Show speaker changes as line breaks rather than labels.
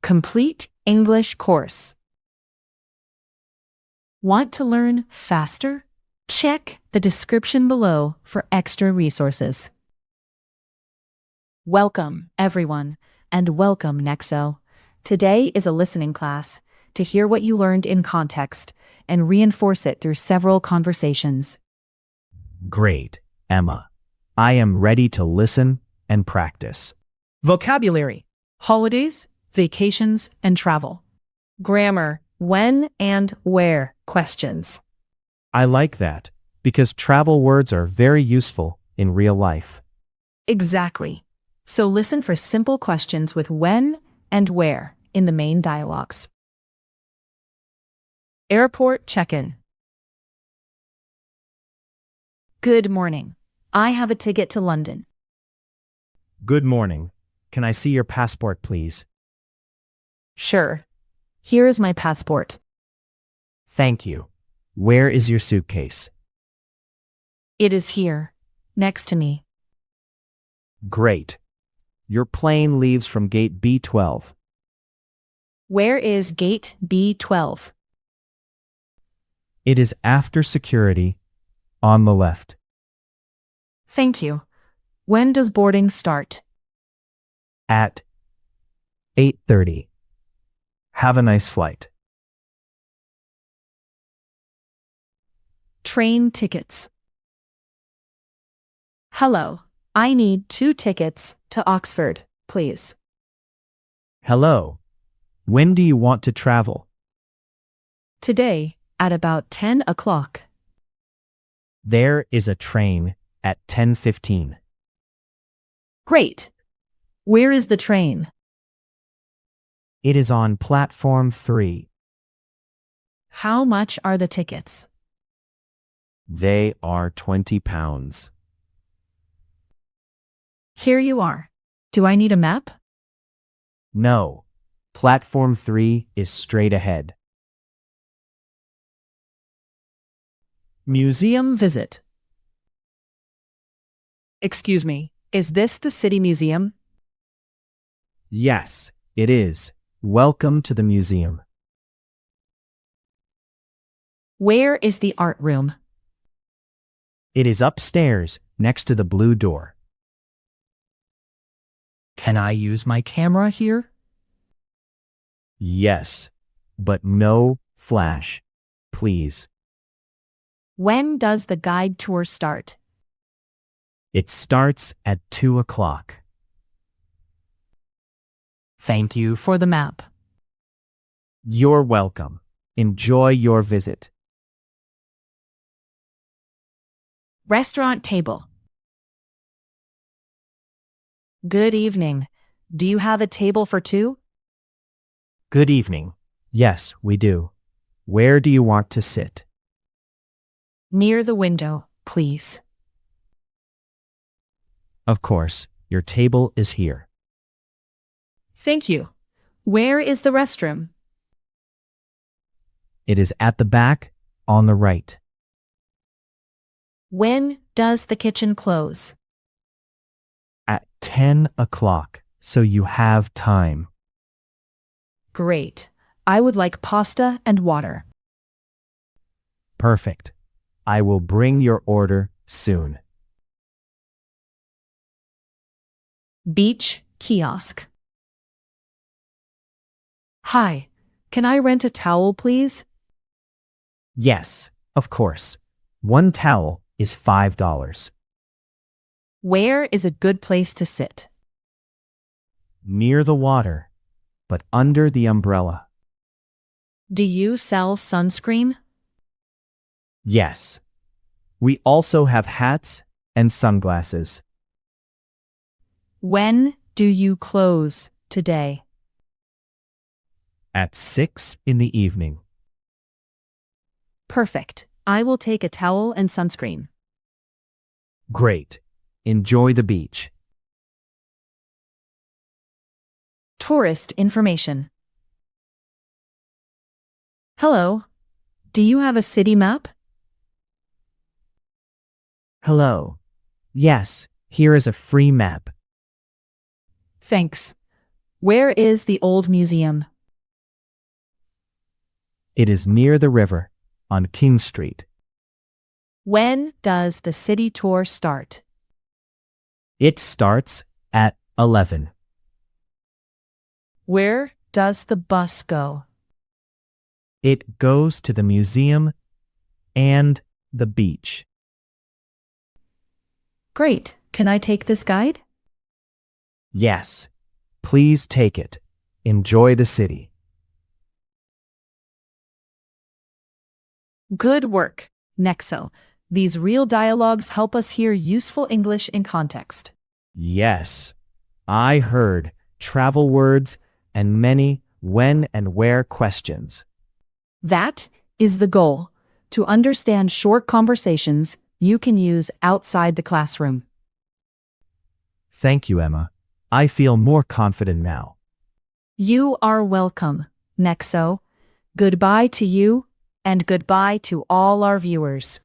complete English course. Want to learn faster? Check the description below for extra resources. Welcome, everyone, and welcome, Nexo. Today is a listening class to hear what you learned in context and reinforce it through several conversations.
Great, Emma. I am ready to listen and practice.
Vocabulary: holidays, vacations, and travel. Grammar: when and where questions.
I like that, because travel words are very useful in real life.
Exactly. So listen for simple questions with when and where in the main dialogues. Airport check-in. Good morning. I have a ticket to London.
Good morning. Can I see your passport, please?
Sure. Here is my passport.
Thank you. Where is your suitcase?
It is here, next to me.
Great. Your plane leaves from gate B12.
Where is gate B12?
It is after security, on the left.
Thank you. When does boarding start?
At 8:30. Have a nice flight.
Train tickets. Hello. I need 2 tickets to Oxford, please.
Hello. When do you want to travel?
Today, at about 10 o'clock.
There is a train at 10:15.
Great. Where is the train?
It is on platform 3.
How much are the tickets?
They are £20.
Here you are. Do I need a map?
No. Platform 3 is straight ahead.
Museum visit. Excuse me, is this the City Museum?
Yes, it is. Welcome to the museum.
Where is the art room?
It is upstairs, next to the blue door.
Can I use my camera here?
Yes, but no flash, please.
When does the guide tour start?
It starts at 2 o'clock.
Thank you for the map.
You're welcome. Enjoy your visit.
Restaurant table. Good evening. Do you have a table for 2?
Good evening. Yes, we do. Where do you want to sit?
Near the window, please.
Of course, your table is here.
Thank you. Where is the restroom?
It is at the back, on the right.
When does the kitchen close?
At 10 o'clock, so you have time.
Great. I would like pasta and water.
Perfect. I will bring your order soon.
Beach kiosk. Hi. Can I rent a towel, please?
Yes, of course. 1 towel is $5.
Where is a good place to sit?
Near the water, but under the umbrella.
Do you sell sunscreen?
Yes. We also have hats and sunglasses.
When do you close today?
At 6 in the evening.
Perfect. I will take a towel and sunscreen.
Great. Enjoy the beach.
Tourist information. Hello. Do you have a city map?
Hello. Yes, here is a free map.
Thanks. Where is the old museum?
It is near the river, on King Street.
When does the city tour start?
It starts at 11.
Where does the bus go?
It goes to the museum and the beach.
Great. Can I take this guide?
Yes, please take it. Enjoy the city.
Good work, Nexo. These real dialogues help us hear useful English in context.
Yes, I heard travel words and many when and where questions.
That is the goal, to understand short conversations you can use outside the classroom.
Thank you, Emma. I feel more confident now.
You are welcome, Nexo. Goodbye to you, and goodbye to all our viewers.